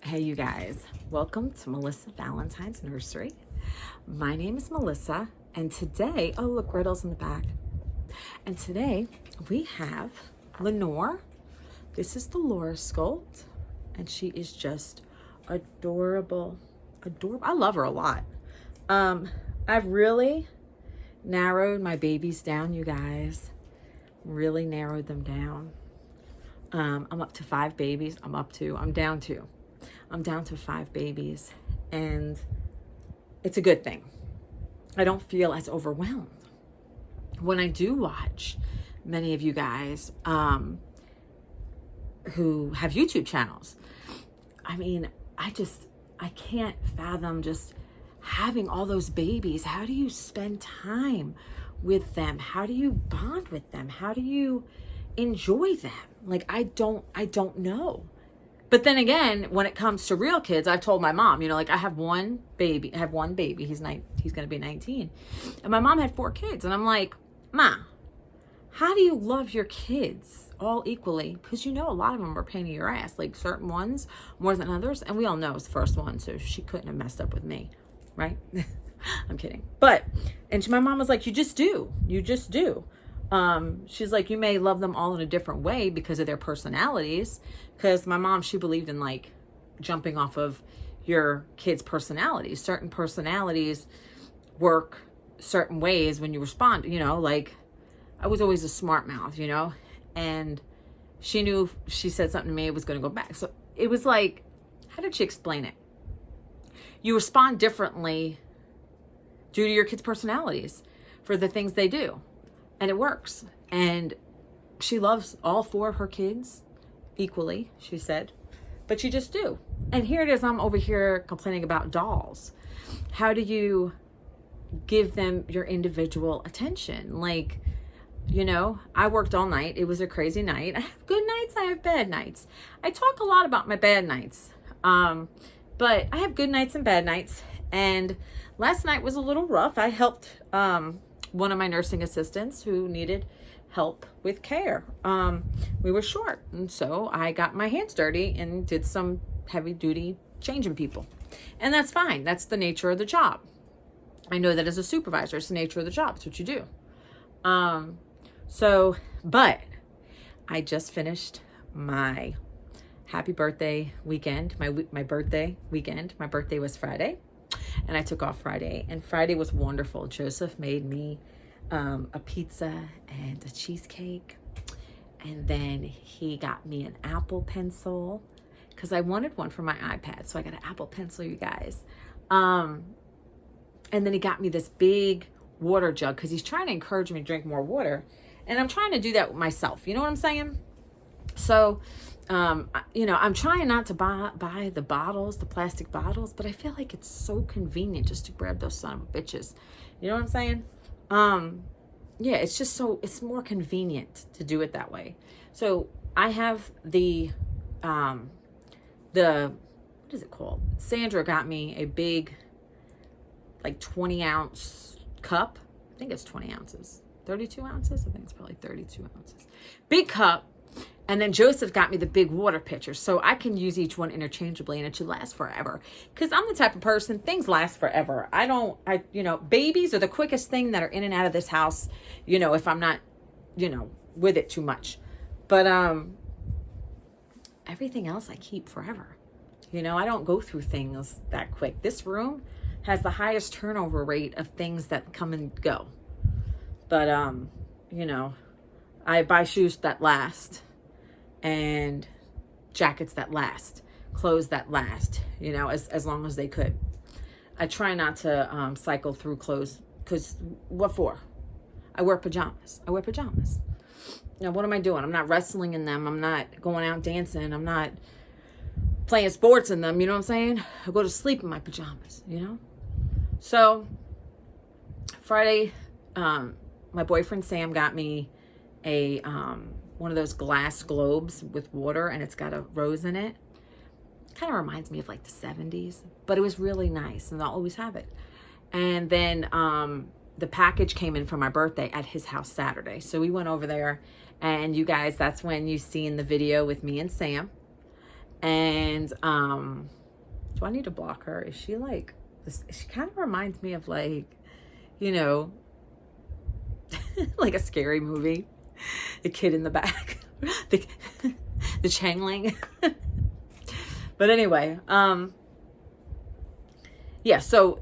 Hey you guys, welcome to Melissa Valentine's Nursery. My name is Melissa and today, oh look, Riddle's in the back. And today we have Lenore. This is the Laura Sculpt and she is just adorable. I love her a lot. I've really narrowed my babies down, you guys. Really narrowed them down. I'm up to 5 babies. I'm down to 5 babies and it's a good thing. I don't feel as overwhelmed. When I do watch many of you guys who have YouTube channels, I mean, I can't fathom just having all those babies. How do you spend time with them? How do you bond with them? How do you enjoy them? Like, I don't know. But then again, when it comes to real kids, I've told my mom, you know, like I have one baby. He's going to be 19. And my mom had 4 kids. And I'm like, Ma, how do you love your kids all equally? Because you know, a lot of them are a pain in your ass, like certain ones more than others. And we all know it's the first one. So she couldn't have messed up with me. Right? I'm kidding. And my mom was like, you just do. She's like, you may love them all in a different way because of their personalities. Because my mom, she believed in like jumping off of your kids' personalities. Certain personalities work certain ways when you respond, you know, like I was always a smart mouth, you know, and she knew if she said something to me, it was going to go back. So it was like, how did she explain it? You respond differently due to your kids' personalities for the things they do. And it works. And she loves all 4 of her kids equally, she said. But you just do. And here it is, I'm over here complaining about dolls. How do you give them your individual attention? Like, you know, I worked all night. It was a crazy night. I have good nights, I have bad nights. I talk a lot about my bad nights. But I have good nights and bad nights. And last night was a little rough. I helped one of my nursing assistants who needed help with care. We were short, and so I got my hands dirty and did some heavy duty changing people. And that's fine. That's the nature of the job. I know that as a supervisor, it's the nature of the job. It's what you do. But I just finished my happy birthday weekend, my birthday weekend. My birthday was Friday. And I took off Friday, and Friday was wonderful. Joseph made me a pizza and a cheesecake, and then he got me an Apple Pencil because I wanted one for my iPad, so I got an Apple Pencil, you guys. And then he got me this big water jug because he's trying to encourage me to drink more water, and I'm trying to do that myself. You know what I'm saying? So you know, I'm trying not to buy the bottles, the plastic bottles, but I feel like it's so convenient just to grab those son of a bitches. You know what I'm saying? Yeah, it's just it's more convenient to do it that way. So I have the what is it called? Sandra got me a big, like 20-ounce cup. I think it's 20 ounces, 32 ounces. I think it's probably 32 ounces. Big cup. And then Joseph got me the big water pitcher, so I can use each one interchangeably, and it should last forever. Because I'm the type of person, things last forever. You know, babies are the quickest thing that are in and out of this house, you know, if I'm not, you know, with it too much. But everything else I keep forever. You know, I don't go through things that quick. This room has the highest turnover rate of things that come and go. But, you know, I buy shoes that last. And jackets that last, clothes that last, you know, as long as they could. I try not to cycle through clothes because what for? I wear pajamas. Now, what am I doing? I'm not wrestling in them. I'm not going out dancing. I'm not playing sports in them. You know what I'm saying? I go to sleep in my pajamas, you know? So Friday, my boyfriend Sam got me a one of those glass globes with water, and it's got a rose in it. Kind of reminds me of like the 70s, but it was really nice, and I'll always have it. And then the package came in for my birthday at his house Saturday. So we went over there, and you guys, that's when you see in the video with me and Sam. And do I need to block her? Is she like this? She kind of reminds me of like, you know, like a scary movie. The kid in the back, the Changling. But anyway, yeah, so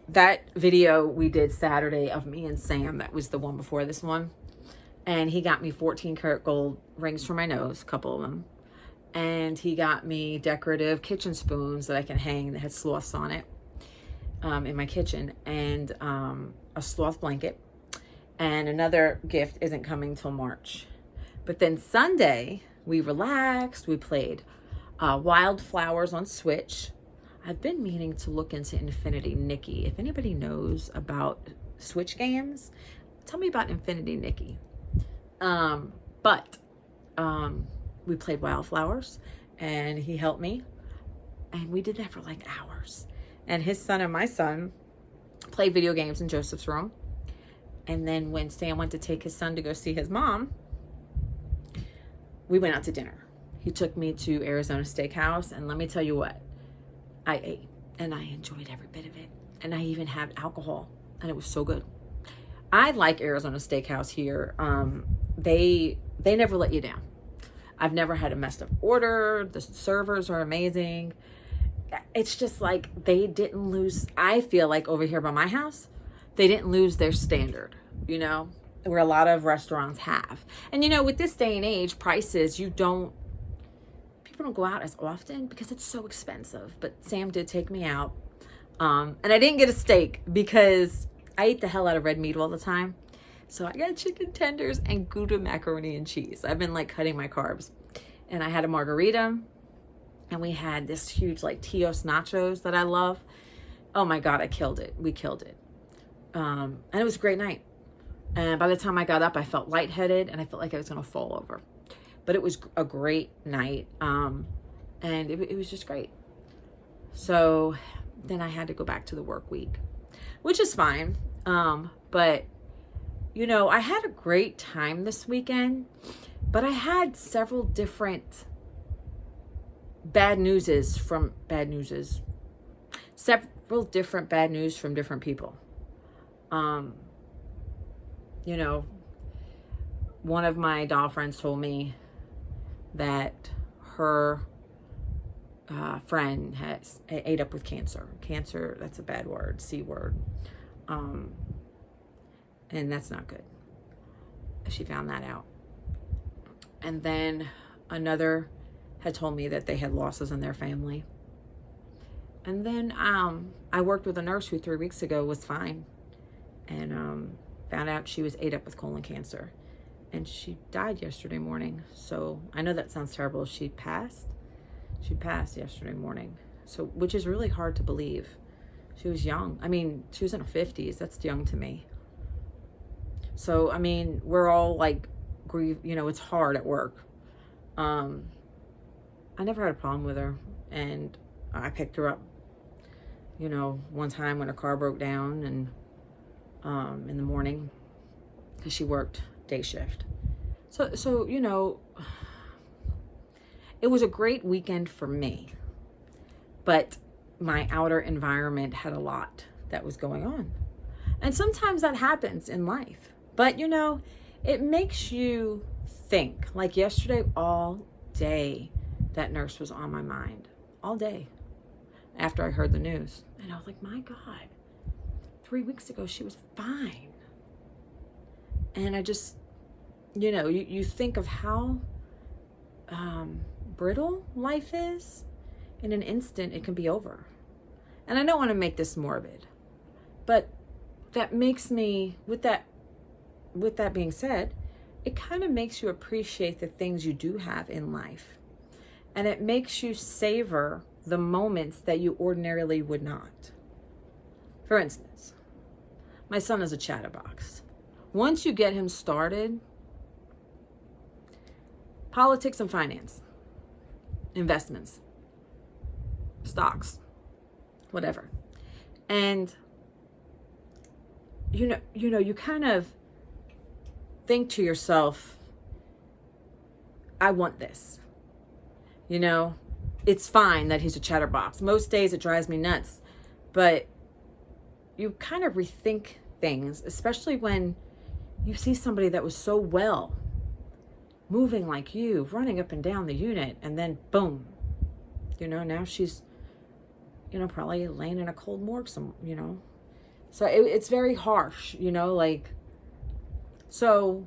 that video we did Saturday of me and Sam, that was the one before this one. And he got me 14 karat gold rings for my nose, a couple of them. And he got me decorative kitchen spoons that I can hang that had sloths on it in my kitchen. And a sloth blanket. And another gift isn't coming till March. But then Sunday, we relaxed. We played Wildflowers on Switch. I've been meaning to look into Infinity Nikki. If anybody knows about Switch games, tell me about Infinity Nikki. But we played Wildflowers, and he helped me. And we did that for like hours. And his son and my son played video games in Joseph's room. And then when Sam went to take his son to go see his mom, we went out to dinner. He took me to Arizona Steakhouse, and let me tell you what, I ate, and I enjoyed every bit of it. And I even had alcohol, and it was so good. I like Arizona Steakhouse here. They never let you down. I've never had a messed up order. The servers are amazing. It's just like they didn't lose, I feel like over here by my house, they didn't lose their standard, you know, where a lot of restaurants have. And, you know, with this day and age, prices, people don't go out as often because it's so expensive. But Sam did take me out. And I didn't get a steak because I eat the hell out of red meat all the time. So I got chicken tenders and Gouda macaroni and cheese. I've been like cutting my carbs. And I had a margarita. And we had this huge like Tios nachos that I love. Oh my God, I killed it. We killed it. And it was a great night. And by the time I got up, I felt lightheaded and I felt like I was going to fall over. But it was a great night. And it was just great. So then I had to go back to the work week, which is fine. But, you know, I had a great time this weekend, but I had several different several different bad news from different people. You know, one of my doll friends told me that her friend has ate up with cancer. Cancer, that's a bad word, C word. And that's not good. She found that out. And then another had told me that they had losses in their family. And then I worked with a nurse who 3 weeks ago was fine. And found out she was ate up with colon cancer. And she died yesterday morning. So I know that sounds terrible. She passed yesterday morning. So, which is really hard to believe. She was young. I mean, she was in her 50s. That's young to me. So, I mean, we're all like, grieve, you know, it's hard at work. I never had a problem with her. And I picked her up, you know, one time when her car broke down and in the morning because she worked day shift. So, you know, it was a great weekend for me, but my outer environment had a lot that was going on. And sometimes that happens in life, but you know, it makes you think. Like yesterday, all day, that nurse was on my mind all day after I heard the news. And I was like, my God, 3 weeks ago, she was fine. And I just, you know, you think of how brittle life is. In an instant, it can be over. And I don't want to make this morbid, but that makes me, with that being said, it kind of makes you appreciate the things you do have in life. And it makes you savor the moments that you ordinarily would not. For instance, my son is a chatterbox. Once you get him started, politics and finance, investments, stocks, whatever. And you know, you kind of think to yourself, I want this. You know, it's fine that he's a chatterbox. Most days it drives me nuts, but you kind of rethink things, especially when you see somebody that was so well, moving like you, running up and down the unit, and then boom, now she's, probably laying in a cold morgue So it's very harsh, so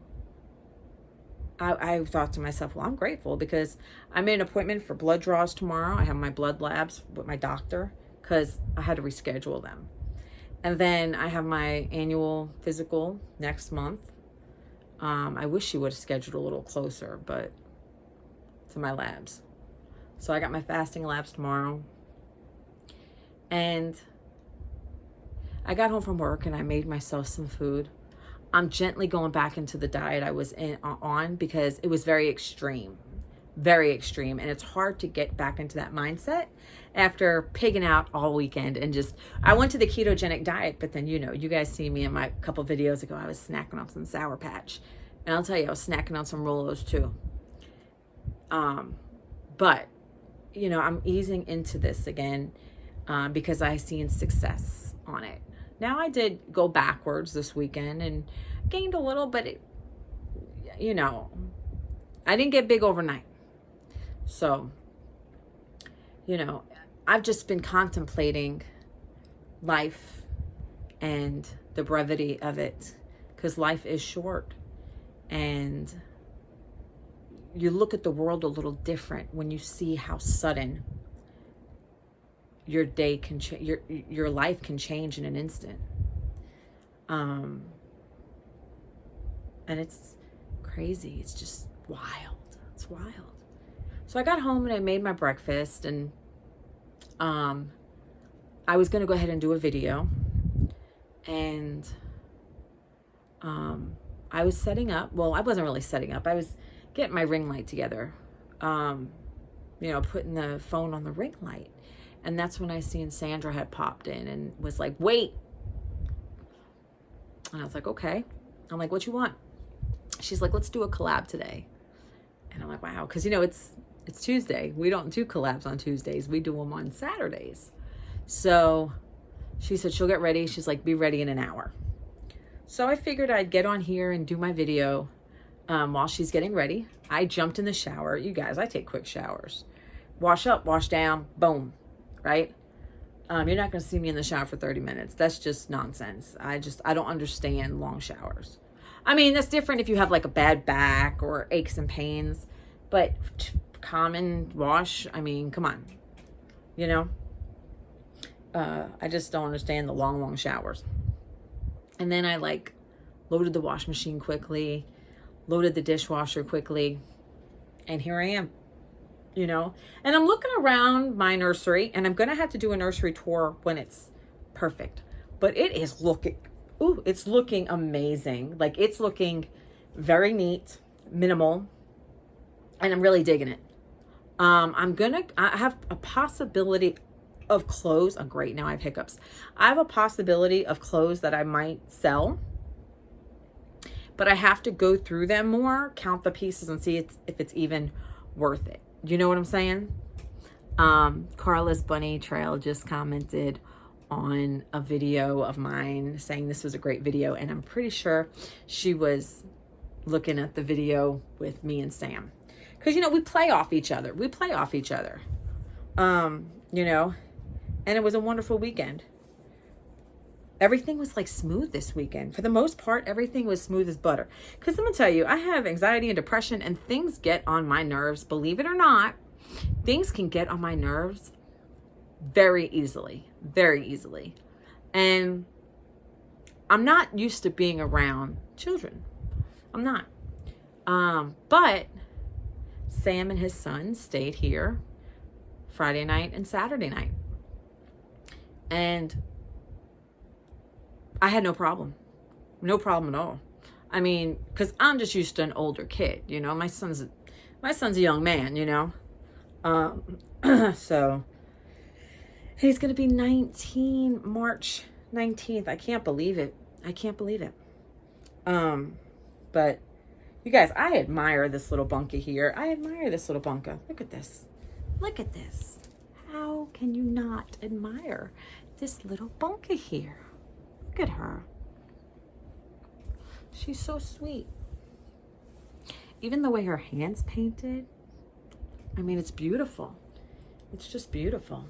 I thought to myself, well, I'm grateful because I made an appointment for blood draws tomorrow. I have my blood labs with my doctor because I had to reschedule them. And then I have my annual physical next month. I wish she would have scheduled a little closer, but to my labs. So I got my fasting labs tomorrow. And I got home from work and I made myself some food. I'm gently going back into the diet I was on because it was very extreme. And it's hard to get back into that mindset after pigging out all weekend and I went to the ketogenic diet, but then, you guys see me in my couple videos ago, I was snacking on some Sour Patch. And I'll tell you, I was snacking on some Rolos too. But, I'm easing into this again because I seen success on it. Now I did go backwards this weekend and gained a little, but I didn't get big overnight. So, I've just been contemplating life and the brevity of it because life is short and you look at the world a little different when you see how sudden your day can change, your life can change in an instant. And it's crazy. It's just wild. It's wild. So I got home and I made my breakfast and I was going to go ahead and do a video and I was setting up. Well, I wasn't really setting up. I was getting my ring light together, putting the phone on the ring light. And that's when I seen Sandra had popped in and was like, wait. And I was like, okay. I'm like, what you want? She's like, let's do a collab today. And I'm like, wow. Because, it's Tuesday. We don't do collabs on Tuesdays. We do them on Saturdays. So she said she'll get ready. She's like, be ready in an hour. So I figured I'd get on here and do my video while she's getting ready. I jumped in the shower. You guys, I take quick showers. Wash up, wash down, boom. Right? You're not going to see me in the shower for 30 minutes. That's just nonsense. I don't understand long showers. I mean, that's different if you have like a bad back or aches and pains, but common wash, I mean, come on, I just don't understand the long showers. And then I loaded the wash machine quickly, loaded the dishwasher quickly, and here I am. And I'm looking around my nursery and I'm going to have to do a nursery tour when it's perfect, but it is it's looking amazing. It's looking very neat, minimal, and I'm really digging it. I have a possibility of clothes. Oh, great. Now I have hiccups. I have a possibility of clothes that I might sell, but I have to go through them more, count the pieces and see if it's even worth it. You know what I'm saying? Carla's Bunny Trail just commented on a video of mine saying this was a great video. And I'm pretty sure she was looking at the video with me and Sam. Because, we play off each other. And it was a wonderful weekend. Everything was smooth this weekend. For the most part, everything was smooth as butter. Because I'm going to tell you, I have anxiety and depression and things get on my nerves. Believe it or not, things can get on my nerves very easily. And I'm not used to being around children. I'm not. But Sam and his son stayed here Friday night and Saturday night. And I had no problem at all. I mean, because I'm just used to an older kid, my son's a young man, so he's going to be 19, March 19th. I can't believe it. But you guys, I admire this little bunker here. Look at this. Look at this. How can you not admire this little bunker here? Look at her. She's so sweet. Even the way her hand's painted, I mean, it's beautiful. It's just beautiful.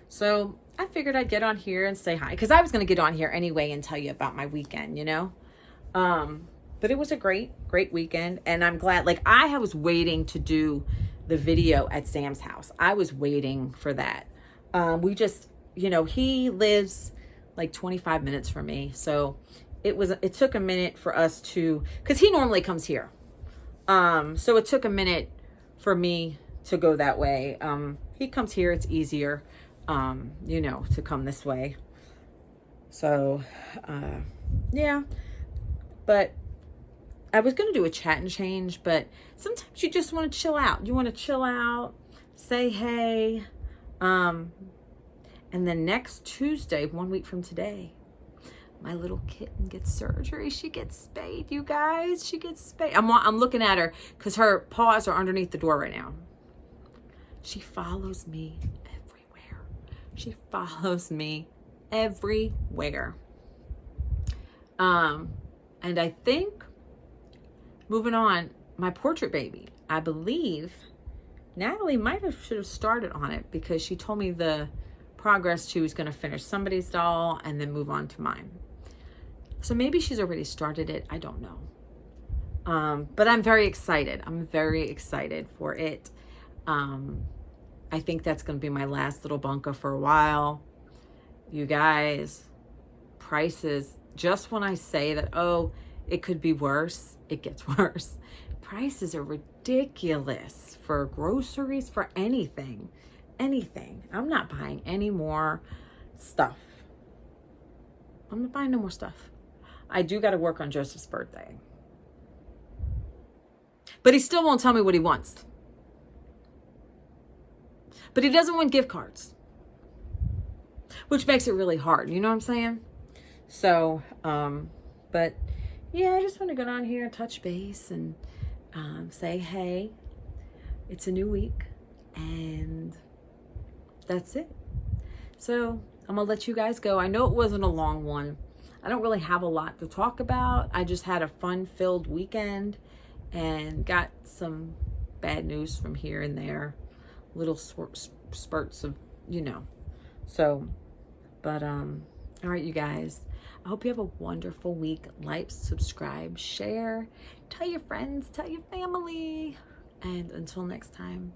So I figured I'd get on here and say hi, because I was going to get on here anyway and tell you about my weekend, you know? But it was a great weekend, and I'm glad. Like, I was waiting to do the video at Sam's house. I was waiting for that. We just, you know, he lives like 25 minutes from me, so it took a minute for us to, because he normally comes here. So it took a minute for me to go that way. He comes here, it's easier, you know, to come this way. So, yeah, but I was going to do a chat and change, but sometimes you just want to chill out. You want to chill out, say hey. And then next Tuesday, 1 week from today, my little kitten gets surgery. She gets spayed, you guys. She gets spayed. I'm looking at her because her paws are underneath the door right now. She follows me everywhere. She follows me everywhere. And I think, moving on, my portrait baby, I believe Natalie should have started on it, because she told me the progress she was going to finish somebody's doll and then move on to mine. So maybe she's already started it. I don't know. But I'm very excited. I'm very excited for it. I think that's going to be my last little bunker for a while. You guys, prices, just when I say that, oh, it could be worse, it gets worse. Prices are ridiculous for groceries, for anything. I'm not buying any more stuff. I'm not buying no more stuff. I do got to work on Joseph's birthday. But he still won't tell me what he wants. But he doesn't want gift cards, which makes it really hard. You know what I'm saying? So, but yeah, I just want to go down here and touch base and say, hey, it's a new week, and that's it. So I'm gonna let you guys go. I know it wasn't a long one. I don't really have a lot to talk about. I just had a fun-filled weekend and got some bad news from here and there, little spurts of, you know. So, but all right, you guys, I hope you have a wonderful week. Like, subscribe, share, tell your friends, tell your family, and until next time.